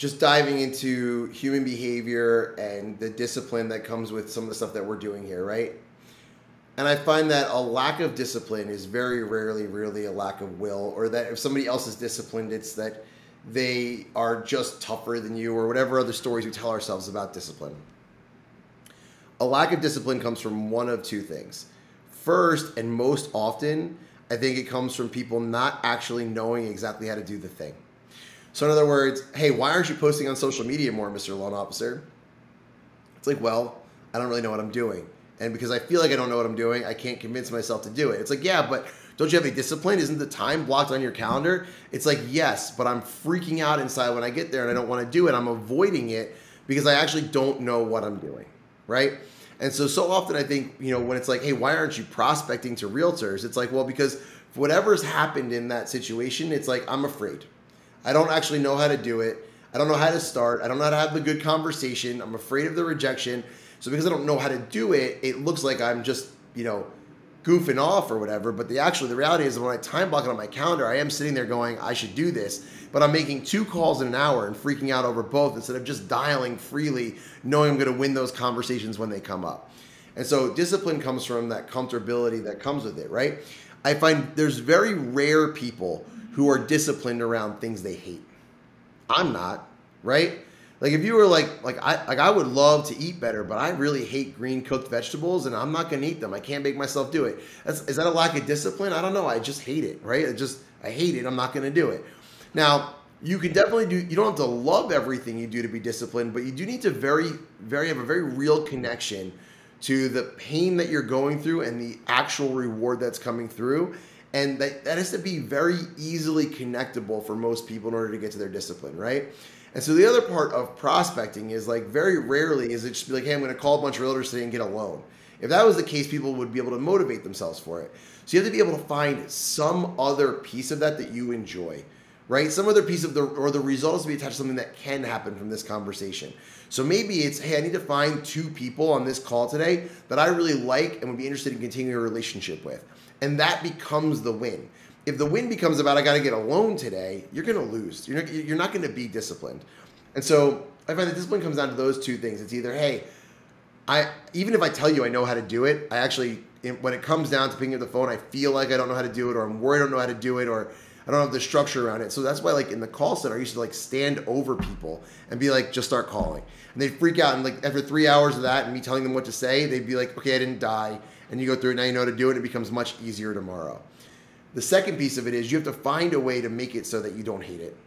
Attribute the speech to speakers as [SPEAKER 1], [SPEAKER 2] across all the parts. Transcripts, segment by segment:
[SPEAKER 1] just diving into human behavior and the discipline that comes with some of the stuff that we're doing here, right? And I find that a lack of discipline is very rarely really a lack of will, or that if somebody else is disciplined, it's that they are just tougher than you, or whatever other stories we tell ourselves about discipline. A lack of discipline comes from one of two things. First, and most often, I think it comes from people not actually knowing exactly how to do the thing. So, in other words, hey, why aren't you posting on social media more, Mr. Loan Officer? It's like, well, I don't really know what I'm doing. And because I feel like I don't know what I'm doing, I can't convince myself to do it. It's like, yeah, but don't you have any discipline? Isn't the time blocked on your calendar? It's like, yes, but I'm freaking out inside when I get there and I don't want to do it. I'm avoiding it because I actually don't know what I'm doing, right? And so often I think, when it's like, hey, why aren't you prospecting to realtors? It's like, well, because whatever's happened in that situation, it's like, I'm afraid. I don't actually know how to do it. I don't know how to start. I don't know how to have the good conversation. I'm afraid of the rejection. So because I don't know how to do it, it looks like I'm just, goofing off or whatever. But the reality is when I time block it on my calendar, I am sitting there going, I should do this. But I'm making 2 calls in an hour and freaking out over both instead of just dialing freely, knowing I'm going to win those conversations when they come up. And so discipline comes from that comfortability that comes with it, right? I find there's very rare people who are disciplined around things they hate. I'm not, right? Like if you were I would love to eat better, but I really hate green cooked vegetables and I'm not going to eat them. I can't make myself do it. Is that a lack of discipline? I don't know. I just hate it, right? I hate it. I'm not going to do it. Now, you can definitely you don't have to love everything you do to be disciplined, but you do need to have a very real connection to the pain that you're going through and the actual reward that's coming through. And that has to be very easily connectable for most people in order to get to their discipline, right? And so the other part of prospecting is like very rarely is it just be like, hey, I'm going to call a bunch of realtors today and get a loan. If that was the case, people would be able to motivate themselves for it. So you have to be able to find some other piece of that you enjoy, right? Some other piece of the results to be attached to something that can happen from this conversation. So maybe it's, hey, I need to find 2 people on this call today that I really like and would be interested in continuing a relationship with. And that becomes the win. If the win becomes about I got to get a loan today, you're going to lose. You're not going to be disciplined. And so I find that discipline comes down to those 2 things. It's either, hey, even if I tell you I know how to do it, when it comes down to picking up the phone, I feel like I don't know how to do it, or I'm worried I don't know how to do it, or I don't have the structure around it. So that's why in the call center, I used to stand over people and be like, just start calling. And they'd freak out. And after 3 hours of that and me telling them what to say, they'd be like, okay, I didn't die. And you go through it, now you know how to do it, and it becomes much easier tomorrow. The second piece of it is you have to find a way to make it so that you don't hate it,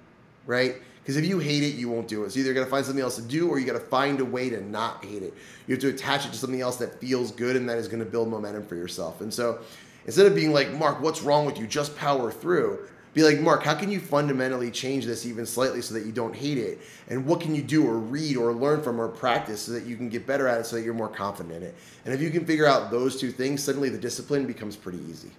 [SPEAKER 1] right? Because if you hate it, you won't do it. So either you got to find something else to do, or you got to find a way to not hate it. You have to attach it to something else that feels good and that is going to build momentum for yourself. And so instead of being like, Mark, what's wrong with you? Just power through. Be like, Mark, how can you fundamentally change this even slightly so that you don't hate it? And what can you do or read or learn from or practice so that you can get better at it so that you're more confident in it? And if you can figure out those 2 things, suddenly the discipline becomes pretty easy.